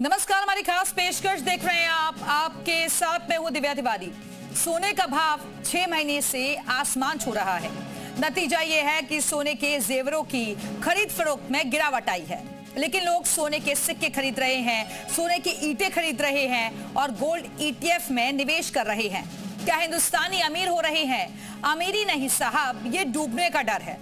नमस्कार, हमारी खास पेशकश देख रहे हैं आप। आपके साथ मैं हूं दिव्या तिवारी। सोने का भाव 6 महीने से आसमान छू रहा है। नतीजा ये है कि सोने के जेवरों की खरीद फरोख्त में गिरावट आई है, लेकिन लोग सोने के सिक्के खरीद रहे हैं, सोने की ईंटें खरीद रहे हैं और गोल्ड ETF में निवेश कर रहे हैं। क्या हिंदुस्तानी अमीर हो रहे हैं? अमीरी नहीं साहब, ये डूबने का डर है।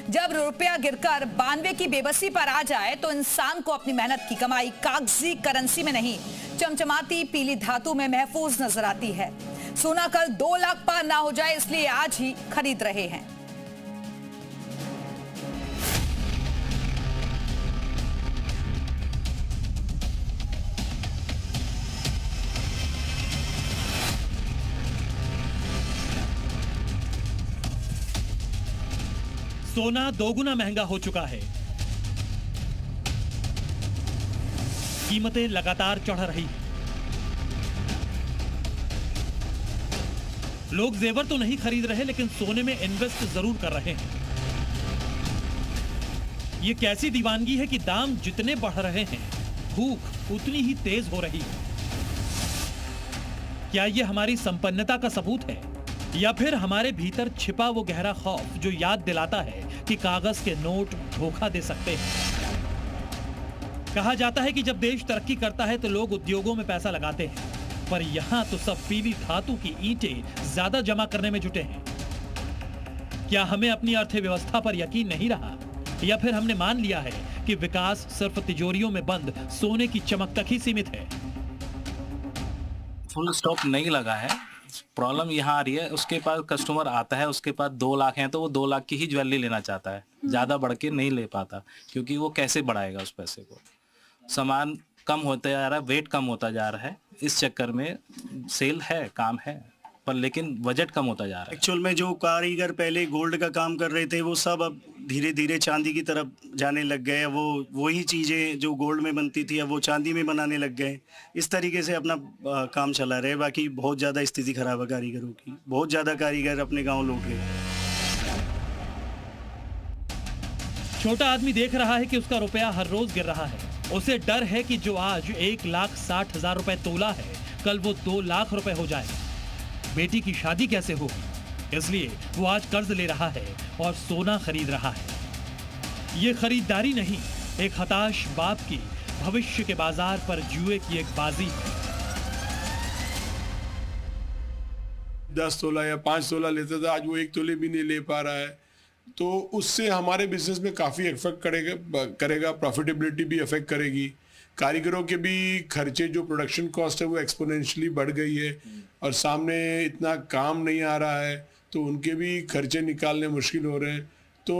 जब रुपया गिरकर 92 की बेबसी पर आ जाए तो इंसान को अपनी मेहनत की कमाई कागजी करेंसी में नहीं, चमचमाती पीली धातु में महफूज नजर आती है। सोना कल 2 लाख पार ना हो जाए, इसलिए आज ही खरीद रहे हैं। सोना दोगुना महंगा हो चुका है। कीमतें लगातार चढ़ रही हैं। लोग जेवर तो नहीं खरीद रहे, लेकिन सोने में इन्वेस्ट जरूर कर रहे हैं। ये कैसी दीवानगी है कि दाम जितने बढ़ रहे हैं, भूख उतनी ही तेज हो रही है। क्या यह हमारी संपन्नता का सबूत है, या फिर हमारे भीतर छिपा वो गहरा खौफ जो याद दिलाता है कि कागज के नोट धोखा दे सकते हैं? कहा जाता है कि जब देश तरक्की करता है तो लोग उद्योगों में पैसा लगाते हैं, पर यहां तो सब पीली धातु की ईंटें ज्यादा जमा करने में जुटे हैं। क्या हमें अपनी अर्थव्यवस्था पर यकीन नहीं रहा, या फिर हमने मान लिया है कि विकास सिर्फ तिजोरियों में बंद सोने की चमक तक ही सीमित है? फुल स्टॉप नहीं लगा है। प्रॉब्लम यहाँ आ रही है, उसके पास कस्टमर आता है, उसके पास 2 लाख हैं तो वो 2 लाख की ही ज्वेलरी लेना चाहता है, ज़्यादा बढ़ के नहीं ले पाता, क्योंकि वो कैसे बढ़ाएगा उस पैसे को। सामान कम होता जा रहा है, वेट कम होता जा रहा है, इस चक्कर में सेल है, काम है, पर लेकिन बजट कम होता जा रहा है। एक्चुअल में जो कारीगर पहले गोल्ड का काम कर रहे थे, वो सब अब धीरे धीरे चांदी की तरफ जाने लग गए। वो वही चीज़ें जो गोल्ड में बनती थी अब वो चांदी में बनाने लग गए। इस तरीके से अपना काम चला रहे। बाकी बहुत ज़्यादा स्थिति खराब है कारीगरों की। बहुत ज़्यादा कारीगर अपने गांव लौट गए। छोटा आदमी देख रहा है कि उसका रुपया हर रोज गिर रहा है। उसे डर है कि जो आज 1,60,000 रुपए तोला है, कल वो 2 लाख रुपए हो जाए। बेटी की शादी कैसे होगी, इसलिए वो आज कर्ज ले रहा है और सोना खरीद रहा है। ये खरीदारी नहीं, एक हताश बाप की भविष्य के बाजार पर जुए की एक बाजी है। 10 तोला या 5 तोला लेता था, आज वो 1 तोले भी नहीं ले पा रहा है। तो उससे हमारे बिजनेस में काफ़ी इफेक्ट करेगा, प्रॉफिटेबिलिटी भी इफेक्ट करेगी। कारीगरों के भी खर्चे, जो प्रोडक्शन कॉस्ट है वो एक्सपोनेंशियली बढ़ गई है, और सामने इतना काम नहीं आ रहा है तो उनके भी खर्चे निकालने मुश्किल हो रहे हैं। तो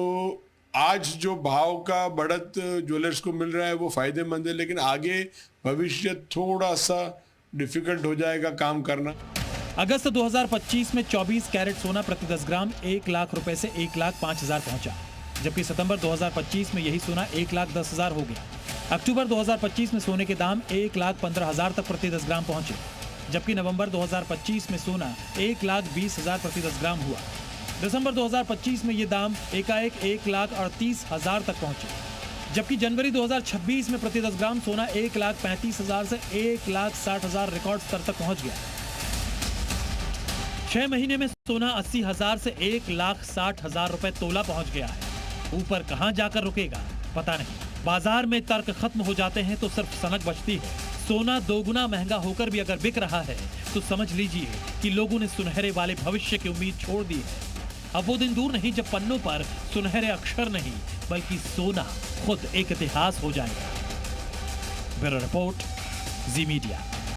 आज जो भाव का बढ़त ज्वेलर्स को मिल रहा है वो फ़ायदेमंद है, लेकिन आगे भविष्य थोड़ा सा डिफ़िकल्ट हो जाएगा काम करना। अगस्त 2025 में 24 कैरेट सोना प्रति 10 ग्राम 1 लाख रुपए से 1,05,000 पहुंचा, जबकि सितंबर 2025 में यही सोना 1,10,000 हो गया। अक्टूबर 2025 में सोने के दाम 1,15,000 तक प्रति 10 ग्राम पहुंचे, जबकि नवंबर 2025 में सोना 1,20,000 प्रति 10 ग्राम हुआ। दिसंबर 2025 में ये दाम एकाएक 1,38,000 तक पहुंचे, जबकि जनवरी 2026 में प्रति 10 ग्राम सोना 1,35,000 से 1,60,000 रिकॉर्ड स्तर तक पहुंच गया। 6 महीने में सोना 80,000 से 1,60,000 रुपए तोला पहुंच गया है। ऊपर कहां जाकर रुकेगा पता नहीं। बाजार में तर्क खत्म हो जाते हैं तो सिर्फ सनक बचती है। सोना दोगुना महंगा होकर भी अगर बिक रहा है तो समझ लीजिए कि लोगों ने सुनहरे वाले भविष्य की उम्मीद छोड़ दी है। अब वो दिन दूर नहीं जब पन्नों पर सुनहरे अक्षर नहीं, बल्कि सोना खुद एक इतिहास हो जाएगा। ब्यूरो रिपोर्ट, जी मीडिया।